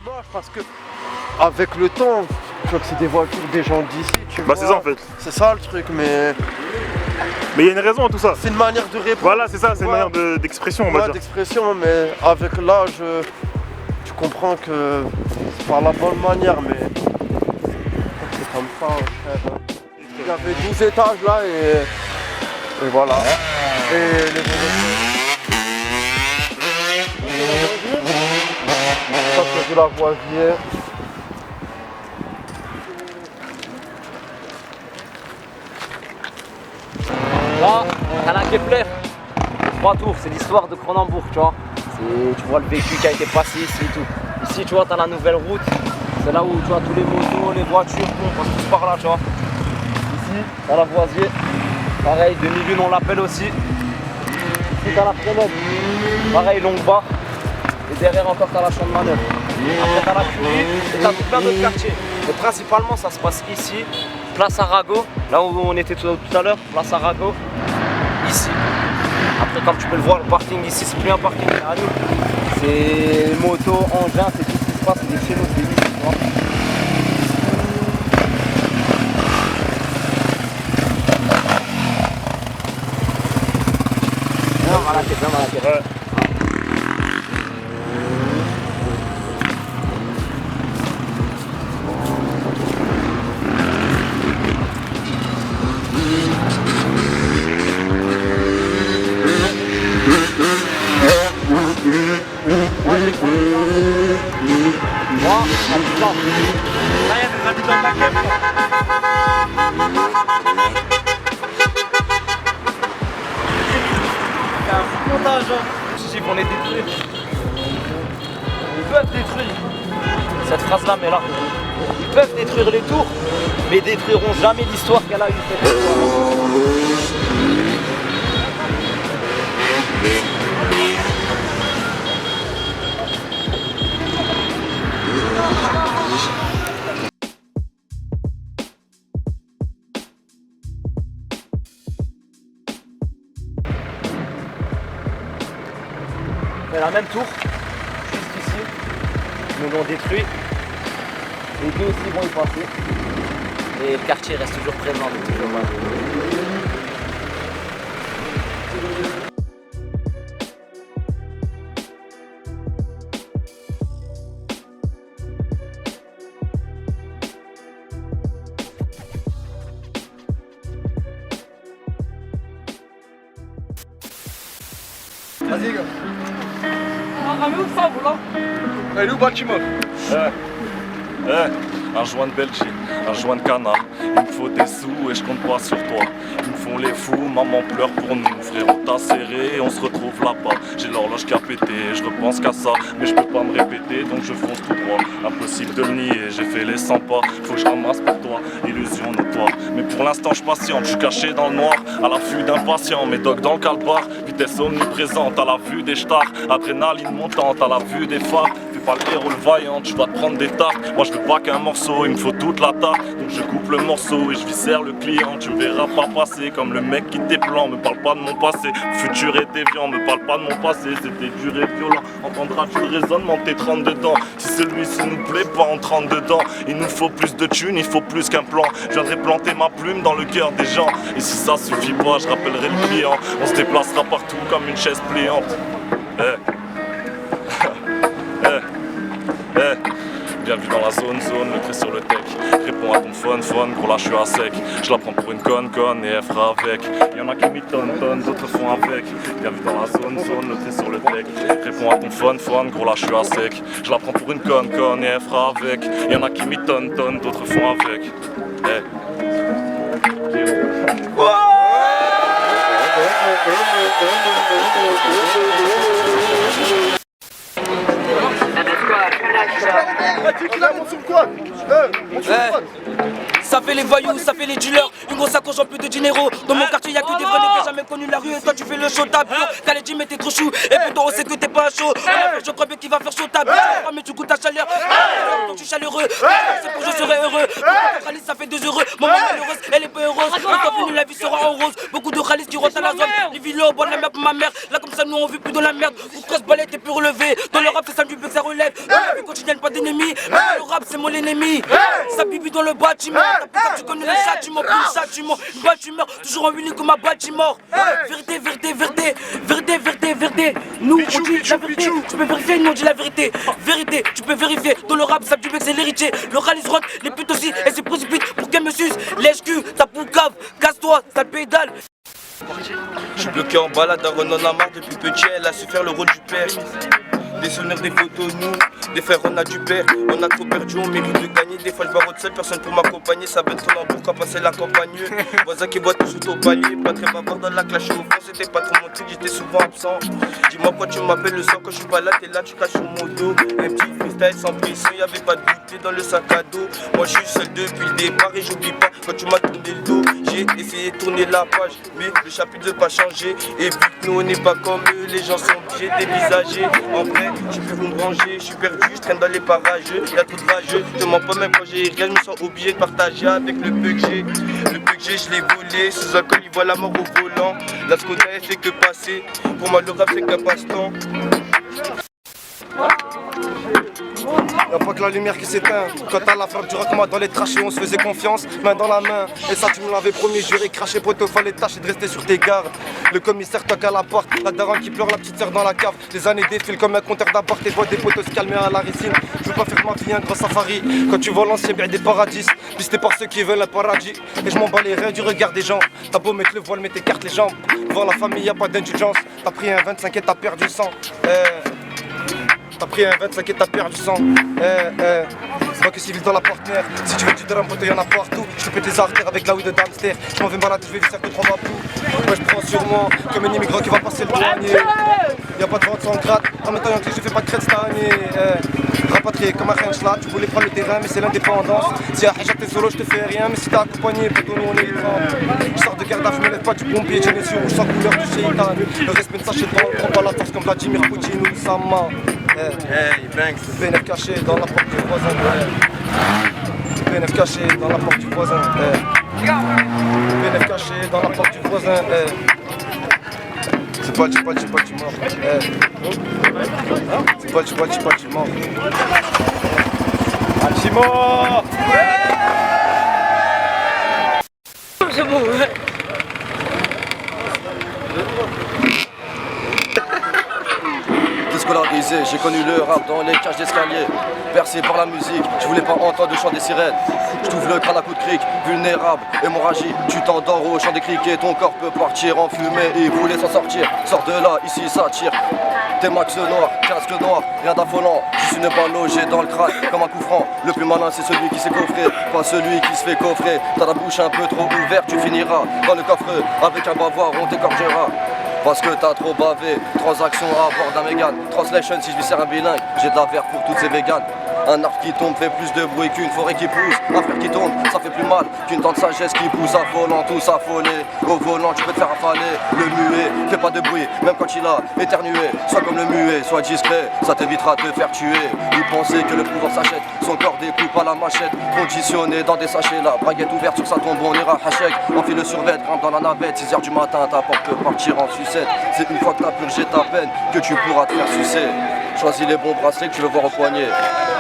Moche parce que avec le temps, tu vois que c'est des voitures des gens d'ici, tu vois. Bah c'est ça en fait. C'est ça le truc, mais Mais il y a une raison à tout ça. c'est une manière de répondre. Voilà, c'est ça, c'est une manière d'expression, on va dire. D'expression, mais avec l'âge, tu comprends que c'est pas la bonne manière, mais c'est comme ça, frère. Il y avait 12 étages là et voilà. Et les ça c'est de la voisier. Là, t'as la Kepler, 3 tours, c'est l'histoire de Cronenbourg, tu vois. Tu vois le véhicule qui a été passé ici et tout. Ici, tu vois, t'as la nouvelle route. C'est là où tu vois tous les motos, les voitures, on passe tous par là, tu vois. Ici, t'as la voisier. Pareil, demi-lune, on l'appelle aussi. Ici, t'as la fenêtre. Pareil, longue barre. Et derrière encore, t'as la chambre de manœuvre. Après, t'as la curie et t'as tout plein d'autres quartiers. Mais principalement, ça se passe ici. Place Arago, là où on était tout à l'heure, place Arago, ici. Après, comme tu peux le voir, le parking ici, c'est plus un parking à nous. C'est moto, engin, c'est tout ce qui se passe, c'est des chez nous, c'est ici, tu vois. Bien malaqué, bien malaqué. Ouais. Moi, habitant. Là, il y a des habitants de la Kepler. Il y a un fou montage, hein. Je dis qu'on est détruits. Ils peuvent détruire. Cette phrase-là, mais là. Ils peuvent détruire les tours, mais ils détruiront jamais l'histoire qu'elle a eue cette histoire. C'est la même tour, juste ici, ils nous l'ont détruit. Les deux aussi vont y passer. Et le quartier reste toujours présent, donc toujours là. Vas-y gars. Où ça, vous là? Elle est où le bâtiment? Un joint de Belgique, un joint de canard. Il me faut des sous et je compte pas sur toi. Ils me font les fous, maman pleure pour nous. Frérot t'as serré, on se retrouve là-bas. J'ai l'horloge qui a pété, je repense qu'à ça. Mais je peux pas me répéter donc je fonce tout droit. Impossible de le nier, j'ai fait les 100 pas. Faut que je ramasse pour toi, illusion notoire. Mais pour l'instant je patiente, je suis caché dans le noir. À l'affût d'impatients, mes dogs dans le calbar. Vitesse omniprésente à la vue des stars. Adrénaline montante à la vue des phares. Pas le héros le vaillant, tu vas te prendre des tartes. Moi je veux pas qu'un morceau, il me faut toute la tarte. Donc je coupe le morceau et je viscère le client. Tu me verras pas passer comme le mec qui t'éplan. Me parle pas de mon passé, futur est déviant. Me parle pas de mon passé, c'était dur et violent. Entendras-tu le raisonnement, t'es 30 dedans. Si celui-ci nous plaît pas, on 30 dedans. Il nous faut plus de thunes, il faut plus qu'un plan. Je viendrai planter ma plume dans le cœur des gens. Et si ça suffit pas, je rappellerai le client. On se déplacera partout comme une chaise pliante. Bienvenue dans la zone, le trait sur le tech. Réponds à ton phone, gros là je suis à sec. Je la prends pour une conne et elle fera avec. Y'en a qui m'y tonnent, d'autres font avec. Bienvenue dans la zone, le trait sur le tech. Réponds à ton phone, gros là je suis à sec. Je la prends pour une conne et elle fera avec. Y'en a qui m'y tonnent, d'autres font avec. Ça fait les voyous, ça fait les dealers, une grosse sacoche en plus de dinero. Dans mon quartier y'a que des vrais nègres, jamais connu la rue. Et toi tu fais le show ta bio. Khaled mais t'es trop chou. Et pourtant on sait que t'es pas chaud. Je crois bien qu'il va faire chaud ta bio. Mais tu goûtes ta chaleur. Donc tu es chaleureux. C'est pour je serai heureux. Beaucoup de Khalis ça fait 2 heureux. Maman malheureuse, elle est pas heureuse. Quand fini la vie sera en rose. Beaucoup de Khalis qui rentrent à la zone. Les villas, bonne la merde pour ma mère. Là comme ça nous on vit plus dans la merde. Ou cross balai t'es plus relevé. Dans le rap c'est ça du que ça relève. Depuis quand tu gagnes pas d'ennemis, le rap c'est mon ennemi. Ça bibi dans le bâtiment, tu connais le châtiment, plus le châtiment. Une balle tu meurs, toujours en wheeling comme ma balle tu mort. Vérité, vérité, vérité, vérité, vérité, vérité. Nous on dit la vérité, tu peux vérifier, nous on dit la vérité. Vérité, tu peux vérifier, dans le rap ça du mec c'est l'héritier. Le rallye se rentre, les putes aussi, et se précipite pour qu'elle me suce. Lèche-cul, ta poucave, casse-toi, sale pédale. Je suis bloqué en balade, Aaron en a marre depuis petit, elle a su faire le rôle du père. Des souvenirs, des photos, nous, des frères, on a du père. On a trop perdu, on mérite de gagner. Des fois je barre seul, personne pour m'accompagner. Ça donne ton embourg quand passer la campagne. Voisin qui boit tout sous au palier. Pas très bavard dans la clash au fond, c'était pas trop mon truc, j'étais souvent absent. Dis-moi pourquoi tu m'appelles le sang quand je suis pas là, t'es là, tu craches sur mon dos. Un petit freestyle sans pression, y'avait pas de goûter dans le sac à dos. Moi je suis seul depuis le départ et j'oublie pas quand tu m'as tourné le dos. J'ai essayé de tourner la page, mais le chapitre ne veut pas changer. Et vu que nous on n'est pas comme eux, les gens sont obligés de dévisager. En vrai, je peux me brancher, je suis perdu, je traîne dans les parages. Y'a trop de rageux, je te mens pas même quand j'ai rien, je me sens obligé de partager avec le peu que j'ai. Le peu que j'ai, je l'ai volé, sous alcool il voit la mort au volant. La Skoda elle fait que passer, pour moi le rap c'est qu'un passe-temps. Y'a pas que la lumière qui s'éteint. Quand t'as la frappe du rock, moi dans les trachées, on se faisait confiance, main dans la main. Et ça, tu me l'avais promis, juré, craché, poteau, fallait tâcher de rester sur tes gardes. Le commissaire toque à la porte, la daronne qui pleure, la petite sœur dans la cave. Les années défilent comme un compteur d'abord, tes voix des poteaux se calmer à la résine. Je veux pas faire ma vie un gros safari. Quand tu vois l'ancien bien des paradis, pisté par ceux qui veulent un paradis. Et je m'en bats les reins du regard des gens. T'as beau mettre le voile, mais t'écartes les jambes. Devant la famille, y'a pas d'indulgence. T'as pris un 25 et t'as perdu sang. T'as pris un 25 et t'as perdu sang. Banque civile dans la partenaire. Si tu veux du drame, poteau, y'en a partout. Je te pète les artères avec la ouïe de Damster. Je m'en vais malade, je vais visser que 3 va plus. Moi je prends sur moi comme un immigrant qui va passer le douanier. Y'a pas de vente sans gratte. En même temps, Yankee, je fais pas de crête cette année. Rapatrié comme un Renchla, tu voulais prendre le terrain, mais c'est l'indépendance. Si à Hajat t'es solo, je te fais rien. Mais si t'es accompagné, poteau, nous on est étrange. Je sors de garde à fumée, lève pas du pompier. J'ai les yeux rouges sans couleur du shaitan. Le respect de sachet dans le combat, la force comme Vladimir Poutine ou Sama. Hey, Banks. Le PNF caché dans la porte du voisin. Le PNF caché dans la porte du voisin. Le PNF caché dans la porte du voisin. C'est pas du mort. C'est pas du mort. Alchimor. C'est bon, ouais. Déscolarisé, j'ai connu le rap dans les cages d'escalier. Percé par la musique, je voulais pas entendre le chant des sirènes. Je t'ouvre le crâne à coup de cric, vulnérable, hémorragie. Tu t'endors au chant des criquets, ton corps peut partir en fumée. Il voulait s'en sortir, sors de là, ici ça tire. T'es max noir, casque noir, rien d'affolant. Juste une balle logée dans le crâne comme un coup franc. Le plus malin c'est celui qui s'est coffré, pas celui qui se fait coffrer. T'as la bouche un peu trop ouverte, tu finiras dans le coffre. Avec un bavoir, on t'écorgera. Parce que t'as trop bavé, transaction à bord d'un Mégane. Translation si je lui sers un bilingue, j'ai de la verre pour toutes ces véganes. Un arbre qui tombe fait plus de bruit qu'une forêt qui pousse. Un frère qui tombe, ça fait plus mal qu'une dent de sagesse qui pousse affolant, tous affolés. Au volant, tu peux te faire affaler. Le muet fait pas de bruit, même quand il a éternué. Sois comme le muet, sois discret, ça t'évitera de te faire tuer. Il pensait que le pouvoir s'achète, son corps découpe à la machette. Conditionné dans des sachets, la braguette ouverte sur sa tombe, on ira hachek. Enfile le survêt, grimpe dans la navette. 6h du matin, ta porte peut partir en sucette. C'est une fois que t'as purgé ta peine que tu pourras te faire sucer. Choisis les bons bracelets que tu veux voir au poignet.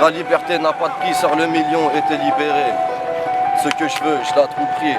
La liberté n'a pas de prix, sors le million et t'es libéré. Ce que je veux, je l'ai à tout prix.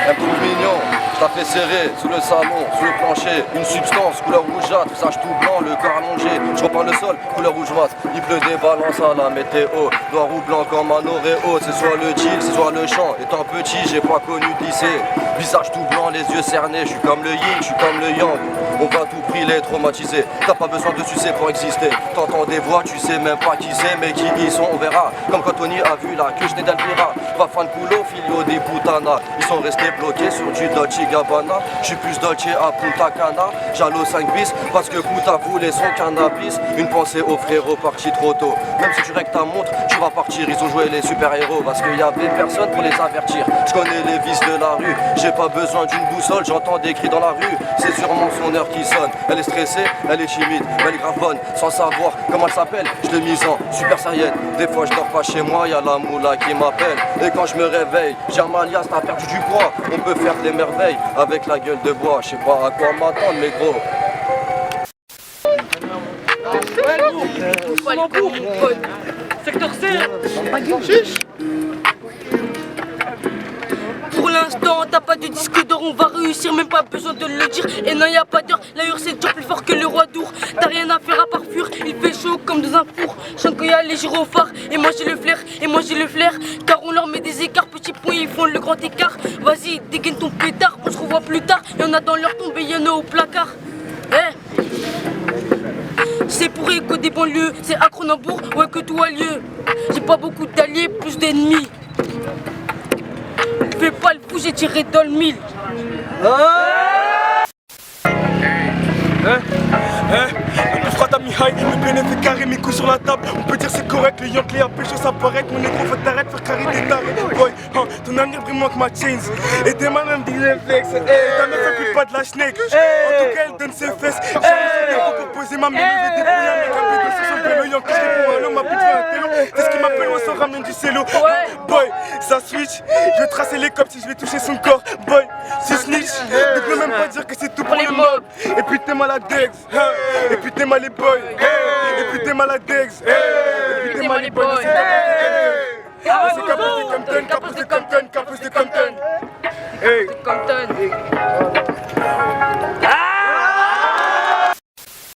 Un coup mignon, je la fais serrer sous le salon, sous le plancher. Une substance, couleur rougeâtre, visage tout blanc, le corps allongé. Je reprends le sol, couleur rouge mat. Il pleut des balances à la météo. Noir ou blanc comme un Oreo. C'est soit le deal, c'est soit le chant. Étant petit, j'ai pas connu de lycée. Visage tout blanc, les yeux cernés. Je suis comme le yin, je suis comme le yang. On va tout prix les traumatiser. T'as pas besoin de sucer pour exister. T'entends des voix, tu sais même pas qui c'est, mais qui ils sont, on verra. Comme quand Tony a vu la queue, je n'ai d'Alpira. Va fan culo, filio des putanas. Ils sont restés bloqués sur du Dolce Gabbana. Je suis plus Dolce à Punta Cana. Jalo 5 bis parce que Puta voulait son cannabis. Une pensée au frérot parti trop tôt. Même si tu règles ta montre, tu vas partir. Ils ont joué les super-héros parce qu'il y avait personne pour les avertir. Je connais les vices de la rue. J'ai pas besoin d'une boussole, j'entends des cris dans la rue. C'est sûrement son heure qui sonne. Elle est stressée, elle est timide, mais elle est grave bonne. Sans savoir comment elle s'appelle, je l'ai mise en super sérienne. Des fois je dors pas chez moi, y'a la moula qui m'appelle. Et quand je me réveille, j'ai un alias, t'as perdu du poids. On peut faire des merveilles avec la gueule de bois. Je sais pas à quoi m'attendre, mais gros. Secteur C. Pour l'instant, t'as pas de disque d'or, on va réussir, même pas besoin de le dire. Et non, y a pas d'heure, la hurle c'est toujours plus fort que le roi d'Our. T'as rien à faire à part fuir, il fait chaud comme dans un four. Je sens qu'il y a les gyrophares, et moi j'ai le flair, car on leur met des écarts, petits points, ils font le grand écart. Vas-y, dégaine ton pétard, on se revoit plus tard. Y'en a dans leur tombe et y'en a au placard. C'est pour Écho des banlieues, c'est à Cronenbourg, ouais que tout a lieu. J'ai pas beaucoup d'alliés, plus d'ennemis. Fais pas le fou, j'ai tiré dans le mille. Le froid à Mihai, le bénéfice carré, mes coups sur la table. On peut dire c'est correct, le Yankee a pécho, ça paraît que mon négro faut t'arrêter, faire carré des tarés. Boy, ton avenir brille moins que ma chains. Et tes mains même disent les flex. Ta meuf elle pue pas de la schneck. En tout cas, elle donne ses fesses. J'ai un pour poser ma main, lever des bouilles, un mec un peu sur son vélo. Yankee, je réponds à l'homme, ma pute un télo. C'est ce qui m'appelle, on s'en ramène du cello. Boy, ça switch. Je vais tracer les cops si je vais toucher son corps. Boy, c'est snitch. Ne peux même pas dire que c'est tout pour les mobs. Et puis t'es malade d'ex. Et puis t'es mal les boys, et puis t'es malade d'ex, et puis t'es mal les boys. C'est Capus de Compton, Capus de Compton, Capus de Compton.